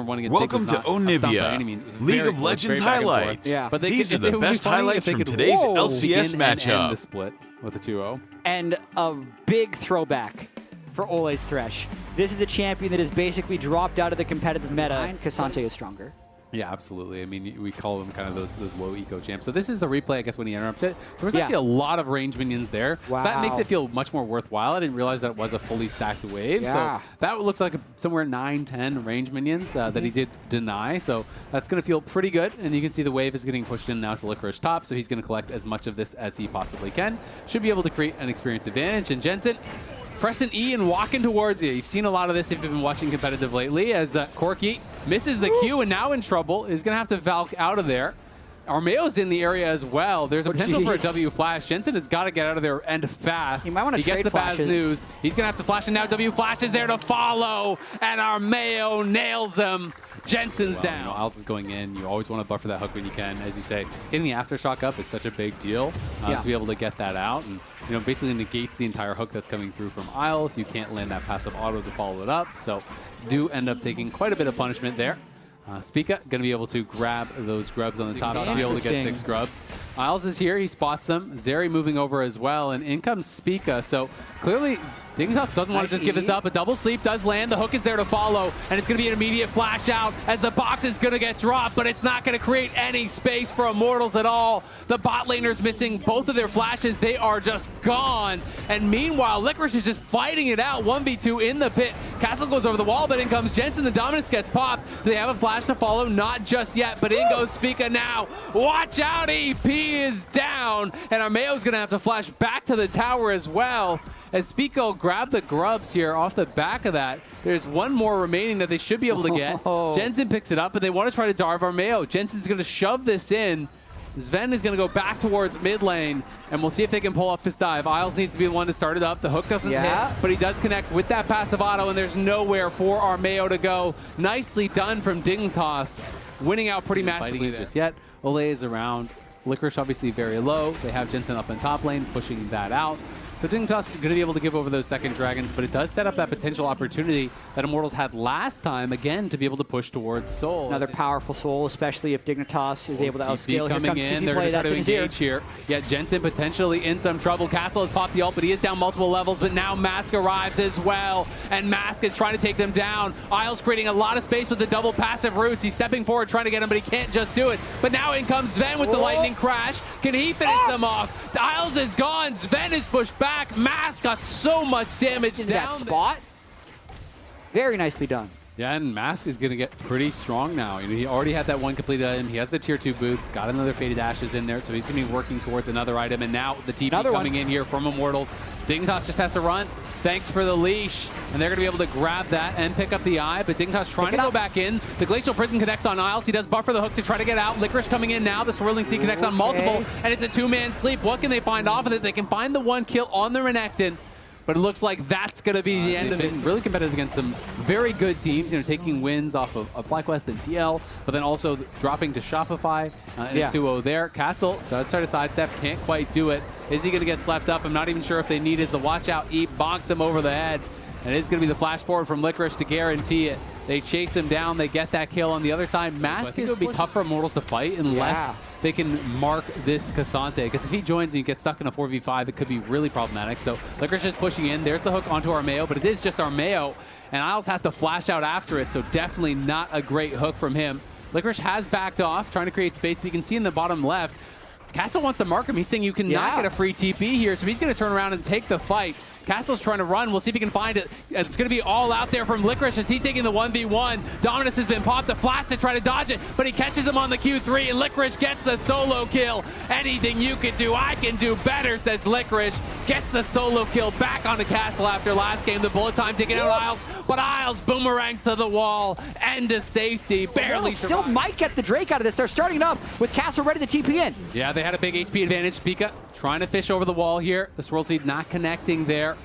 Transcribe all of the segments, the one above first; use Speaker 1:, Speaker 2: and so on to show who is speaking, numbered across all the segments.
Speaker 1: 1 against
Speaker 2: Welcome to Onivia, League of Legends highlights.
Speaker 3: Yeah.
Speaker 1: But
Speaker 2: These are the best highlights from today's LCS matchup.
Speaker 1: The split with a 2-0.
Speaker 3: And a big throwback for Ole's Thresh. This is a champion that has basically dropped out of the competitive meta, and Cassante is stronger.
Speaker 1: Yeah, absolutely. I mean, we call them kind of those low eco champs. So this is the replay, I guess, when he interrupts it. So there's actually a lot of range minions there.
Speaker 3: Wow.
Speaker 1: That makes it feel much more worthwhile. I didn't realize that it was a fully stacked wave.
Speaker 3: Yeah.
Speaker 1: So that looks like somewhere 9, 10 range minions that he did deny. So that's going to feel pretty good. And you can see the wave is getting pushed in now to Licorice top. So he's going to collect as much of this as he possibly can. Should be able to create an experience advantage. And Jensen, pressing E and walking towards you. You've seen a lot of this if you've been watching competitive lately, as Corky misses the Q and now in trouble. Is going to have to Valk out of there. Armeo's in the area as well. There's a potential for a W flash. Jensen has got to get out of there and fast.
Speaker 3: He might want to trade
Speaker 1: gets the
Speaker 3: flashes.
Speaker 1: bad news. He's going to have to flash, and now W flash is there to follow, and Armeo nails him. Jensen's down. You know, Isles is going in. You always want to buffer that hook when you can. As you say, getting the aftershock up is such a big deal to be able to get that out. And basically negates the entire hook that's coming through from Isles. You can't land that passive auto to follow it up. So do end up taking quite a bit of punishment there. Spica going to be able to grab those grubs on the top to be able to get 6 grubs. Isles is here. He spots them. Zeri moving over as well. And in comes Spica. So clearly, Dignitas doesn't want to just give this up. A double sleep does land. The hook is there to follow. And it's going to be an immediate flash out as the box is going to get dropped. But it's not going to create any space for Immortals at all. The bot laner's missing both of their flashes. They are just gone. And meanwhile, Licorice is just fighting it out. 1v2 in the pit. Castle goes over the wall, but in comes Jensen. The Dominus gets popped. Do they have a flash to follow? Not just yet, but in goes Spica now. Watch out, EP is down. And Armeo's going to have to flash back to the tower as well. As Spica will grab the grubs here off the back of that. There's one more remaining that they should be able to get. Jensen picks it up, but they want to try to Darve Armeo. Jensen's going to shove this in. Sven is going to go back towards mid lane, and we'll see if they can pull off this dive. Isles needs to be the one to start it up. The hook doesn't hit, but he does connect with that passive auto, and there's nowhere for Armeo to go. Nicely done from Dignitas, winning out pretty massively just yet. Ole is around. Licorice obviously very low. They have Jensen up in top lane, pushing that out. So Dignitas is going to be able to give over those second dragons, but it does set up that potential opportunity that Immortals had last time, again, to be able to push towards Soul.
Speaker 3: Another powerful Soul, especially if Dignitas is able to outscale.
Speaker 1: Coming in, they're going to try to engage here. Yeah, Jensen potentially in some trouble. Castle has popped the ult, but he is down multiple levels, but now Mask arrives as well, and Mask is trying to take them down. Isles creating a lot of space with the double passive roots. He's stepping forward, trying to get him, but he can't just do it. But now in comes Sven with the lightning crash. Can he finish them off? Isles is gone. Sven is pushed back. Mask got so much damage
Speaker 3: into that spot. Very nicely done.
Speaker 1: Yeah, and Mask is going to get pretty strong now. He already had that one completed item. He has the tier 2 boots, got another Faded Ashes in there, so he's going to be working towards another item. And now the TP coming in here from Immortals. Dignitas just has to run. Thanks for the leash. And they're going to be able to grab that and pick up the eye. But Dignitas trying to go back in. The Glacial Prison connects on Isles. He does buffer the hook to try to get out. Licorice coming in now. The Swirling Sea connects on multiple. And it's a 2-man sleep. What can they find off of it? They can find the 1 kill on the Renekton. But it looks like that's going to be the end of it. Really competitive against some very good teams, taking wins off of FlyQuest and TL, but then also dropping to Shopify and 2-0 there. Castle does try to sidestep, can't quite do it. Is he going to get slapped up? I'm not even sure if they need it. The watch out Eep bonks him over the head. And it is going to be the flash forward from Licorice to guarantee it. They chase him down. They get that kill on the other side. Mask is going to be tough for Immortals to fight unless they can mark this Cassante. Because if he joins and he gets stuck in a 4v5, it could be really problematic. So Licorice is pushing in. There's the hook onto Armeo, but it is just Armeo. And Isles has to flash out after it, so definitely not a great hook from him. Licorice has backed off, trying to create space. But you can see in the bottom left, Castle wants to mark him. He's saying you cannot get a free TP here, so he's going to turn around and take the fight. Castle's trying to run. We'll see if he can find it. It's going to be all out there from Licorice as he's taking the 1v1. Dominus has been popped. A flash to try to dodge it, but he catches him on the Q3, and Licorice gets the solo kill. Anything you can do, I can do better, says Licorice. Gets the solo kill back onto Castle after last game. The bullet time taking out Isles, but Isles boomerangs to the wall and to safety. Barely
Speaker 3: still might get the Drake out of this. They're starting it up with Castle ready to TP in.
Speaker 1: Yeah, they had a big HP advantage. Spica trying to fish over the wall here. The Swirl Seed not connecting there.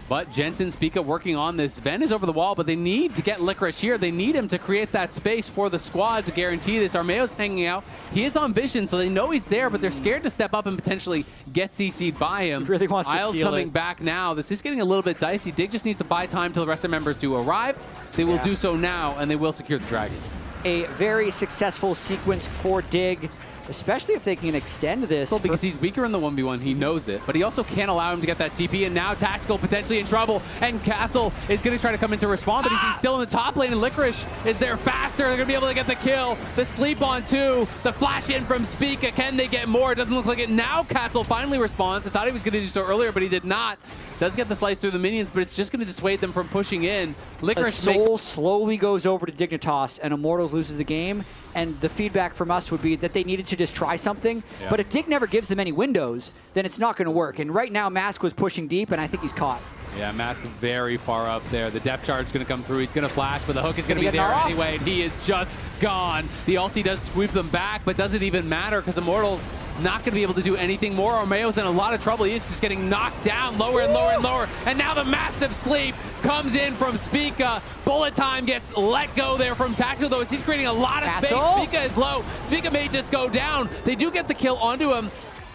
Speaker 1: But Jensen, Spica working on this. Sven is over the wall, but they need to get Licorice here. They need him to create that space for the squad to guarantee this. Armeo's hanging out. He is on vision, so they know he's there, but they're scared to step up and potentially get CC'd by him.
Speaker 3: He really wants to
Speaker 1: Isles
Speaker 3: steal
Speaker 1: coming
Speaker 3: it.
Speaker 1: back now. This is getting a little bit dicey. Dig just needs to buy time till the rest of the members do arrive. They will do so now, and they will secure the Dragon.
Speaker 3: A very successful sequence for Dig, especially if they can extend this.
Speaker 1: Well, because he's weaker in the 1v1, he knows it, but he also can't allow him to get that TP, and now Tactical potentially in trouble, and Castle is going to try to come in to respond, but he's still in the top lane, and Licorice is there faster. They're going to be able to get the kill. The sleep on 2, the flash in from Spica. Can they get more? It doesn't look like it. Now Castle finally responds. I thought he was going to do so earlier, but he did not. Does get the slice through the minions, but it's just going to dissuade them from pushing in. Licorice
Speaker 3: Soul slowly goes over to Dignitas, and Immortals loses the game. And the feedback from us would be that they needed to just try something. Yeah. But if Dig never gives them any windows, then it's not going to work. And right now, Mask was pushing deep, and I think he's caught.
Speaker 1: Yeah, Mask very far up there. The depth charge is going to come through. He's going to flash, but the hook is going to be there anyway, and he is just gone. The ulti does sweep them back, but does it even matter because Immortals not going to be able to do anything more. Armeo's in a lot of trouble. He is just getting knocked down lower and lower and lower. And now the massive sleep comes in from Spica. Bullet time gets let go there from Tactical, though, as he's creating a lot of space. Spica is low. Spica may just go down. They do get the kill onto him.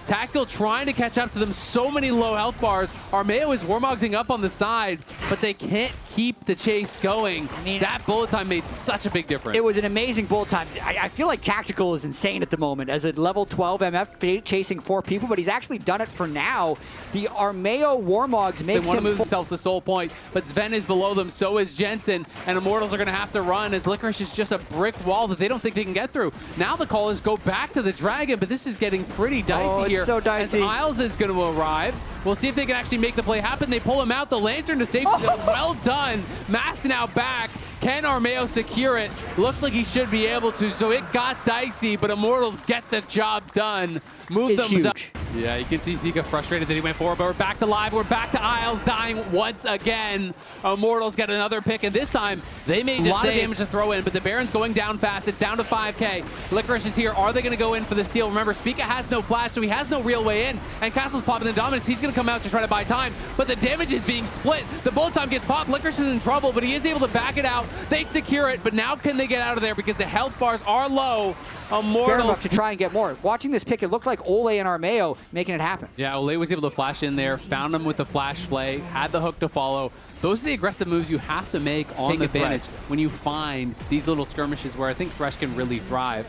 Speaker 1: Tactical trying to catch up to them. So many low health bars. Armeo is warmogsing up on the side, but they can't keep the chase going. I mean, that bullet time made such a big difference.
Speaker 3: It was an amazing bullet time. I feel like Tactical is insane at the moment as a level 12 MF chasing 4 people, but he's actually done it for now. The Armeo warmogs makes him...
Speaker 1: They want to move themselves to soul point, but Sven is below them, so is Jensen, and Immortals are going to have to run as Licorice is just a brick wall that they don't think they can get through. Now the call is go back to the Dragon, but this is getting pretty dicey here.
Speaker 3: So dicey.
Speaker 1: As Isles is going to arrive. We'll see if they can actually make the play happen. They pull him out. The Lantern to safety. Well done. Mask now back. Can Armeo secure it? Looks like he should be able to. So it got dicey, but Immortals get the job done. Move them up. Yeah, you can see Spica frustrated that he went forward, but we're back to live. We're back to Isles dying once again. Immortals get another pick, and this time they may just save damage to throw in, but the Baron's going down fast. It's down to 5k. Licorice is here. Are they going to go in for the steal? Remember, Spica has no flash, so he has no real way in, and Castle's popping the dominance. He's going to come out to try to buy time, but the damage is being split. The bullet time gets popped. Licorice is in trouble, but he is able to back it out. They secure it, but now can they get out of there because the health bars are low. Immortals
Speaker 3: to try and get more. Watching this pick, it looked like Ole and Armeo making it happen.
Speaker 1: Yeah, Ole was able to flash in there, found him with the flash play, had the hook to follow. Those are the aggressive moves you have to make on the advantage when you find these little skirmishes where I think Thresh can really thrive.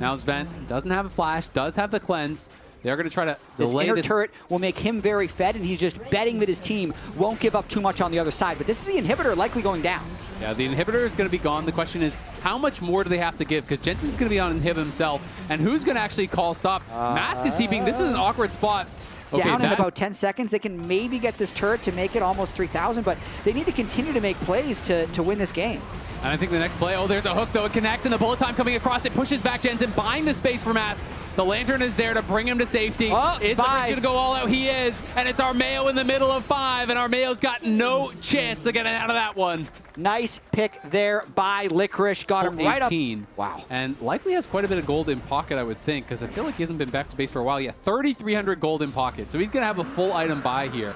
Speaker 1: Now Sven doesn't have a flash, does have the cleanse. They're going to try to delay
Speaker 3: this. Inner turret will make him very fed, and he's just betting that his team won't give up too much on the other side. But this is the inhibitor likely going down.
Speaker 1: Yeah, the inhibitor is going to be gone. The question is, how much more do they have to give? Because Jensen's going to be on inhib himself, and who's going to actually call stop? Mask is TPing. This is an awkward spot. Okay,
Speaker 3: down in about 10 seconds. They can maybe get this turret to make it almost 3,000, but they need to continue to make plays to win this game.
Speaker 1: And I think the next play, there's a hook, though. It connects, and the bullet time coming across. It pushes back Jensen, buying the space for Mask. The Lantern is there to bring him to safety. Is going to go all out? He is. And it's Armeo in the middle of 5, and Armeo's got no chance of getting out of that one.
Speaker 3: Nice pick there by Licorice. Got him right up.
Speaker 1: Wow. And likely has quite a bit of gold in pocket, I would think, because I feel like he hasn't been back to base for a while yet. 3,300 gold in pocket. So he's going to have a full item buy here.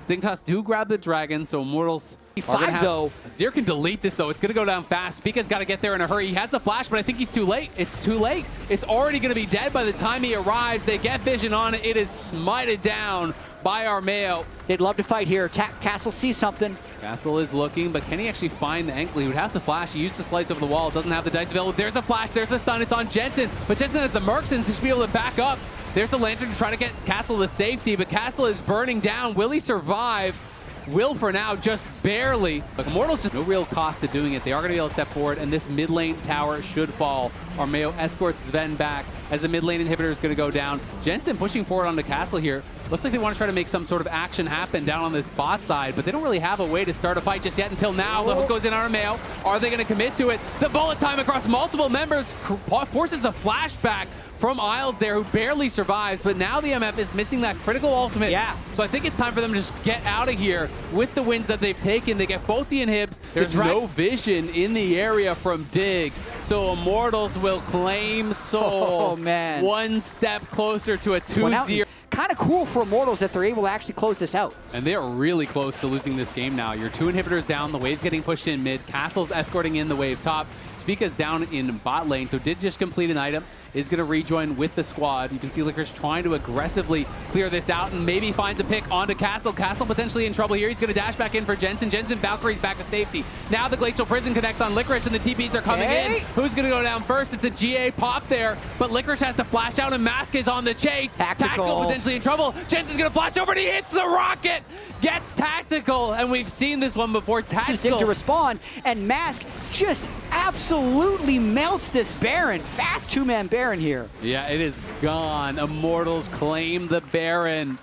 Speaker 1: Dignitas do grab the Dragon, so Immortals...
Speaker 3: 5 though.
Speaker 1: Zir can delete this though. It's going to go down fast. Spica's got to get there in a hurry. He has the flash, but I think he's too late. It's too late. It's already going to be dead by the time he arrives. They get vision on it. It is smited down by Armeo.
Speaker 3: They'd love to fight here. Castle sees something.
Speaker 1: Castle is looking, but can he actually find the ankle? He would have to flash. He used the slice over the wall. Doesn't have the dice available. There's the flash. There's the stun. It's on Jensen, but Jensen has the Mercsons to be able to back up. There's the Lantern to try to get Castle to safety, but Castle is burning down. Will he survive? Will for now, just barely. But Immortals just no real cost to doing it. They are going to be able to step forward, and this mid lane tower should fall. Armeo escorts Sven back as the mid lane inhibitor is going to go down. Jensen pushing forward onto Castle here. Looks like they want to try to make some sort of action happen down on this bot side, but they don't really have a way to start a fight just yet until now. The hook goes in on Armeo. Are they going to commit to it? The bullet time across multiple members forces the flashback from Isles there, who barely survives, but now the MF is missing that critical ultimate.
Speaker 3: Yeah.
Speaker 1: So I think it's time for them to just get out of here with the wins that they've taken. They get both the inhibs. There's no vision in the area from Dig. So Immortals will claim Soul.
Speaker 3: Oh, man.
Speaker 1: One step closer to a 2-0.
Speaker 3: kind of cool for Immortals that they're able to actually close this out.
Speaker 1: And they are really close to losing this game now. Your 2 inhibitors down, the wave's getting pushed in mid, Castle's escorting in the wave top, Spica's down in bot lane, so did just complete an item, is going to rejoin with the squad. You can see Licorice trying to aggressively clear this out and maybe finds a pick onto Castle. Castle potentially in trouble here. He's going to dash back in for Jensen. Valkyrie's back to safety. Now the Glacial Prison connects on Licorice and the TPs are coming in. Who's going to go down first? It's a GA pop there, but Licorice has to flash out and Mask is on the chase. Tactical potentially in trouble. Jensen's going to flash over and he hits the rocket. Gets Tactical, and we've seen this one before. Tactical
Speaker 3: to respond, and Mask just absolutely melts this Baron. Fast 2-man Baron here.
Speaker 1: Yeah, it is gone. Immortals claim the Baron.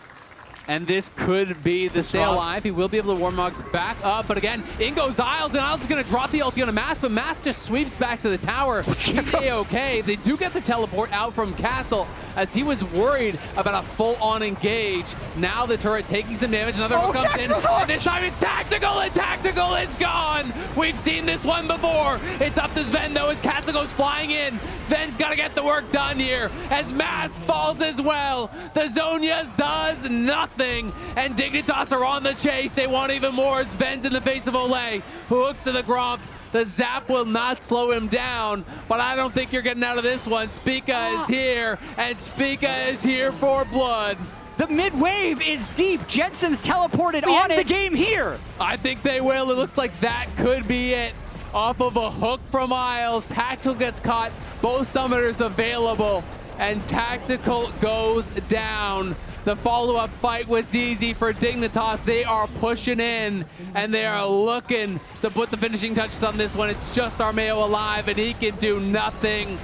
Speaker 1: And this could be the stay alive. He will be able to Warmogs back up. But again, in goes Isles, and Isles is going to drop the ulti on a Mask, but Mask just sweeps back to the tower. He's A-okay. They do get the teleport out from Castle, as he was worried about a full-on engage. Now the turret taking some damage. Another one comes in, and this time it's Tactical, and Tactical is gone. We've seen this one before. It's up to Sven, though, as Castle goes flying in. Sven's got to get the work done here, as Mask falls as well. The Zonias does nothing. And Dignitas are on the chase. They want even more. Sven's in the face of Olay, who hooks to the Gromp. The zap will not slow him down, but I don't think you're getting out of this one. Spica is here, and Spica is here for blood.
Speaker 3: The mid wave is deep. Jensen's teleported on the game here.
Speaker 1: I think they will. It looks like that could be it. Off of a hook from Isles. Tactical gets caught. Both summoners available, and Tactical goes down. The follow-up fight was easy for Dignitas. They are pushing in, and they are looking to put the finishing touches on this one. It's just Armeo alive, and he can do nothing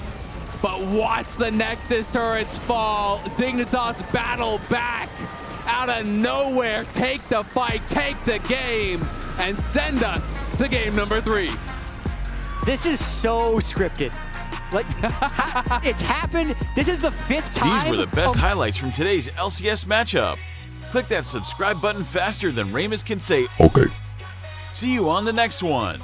Speaker 1: but watch the Nexus turrets fall. Dignitas battle back out of nowhere. Take the fight, take the game, and send us to game number 3.
Speaker 3: This is so scripted. Like, it's happened. This is the 5th time.
Speaker 2: These were the best highlights from today's LCS matchup. Click that subscribe button faster than Ramus can say, okay. See you on the next one.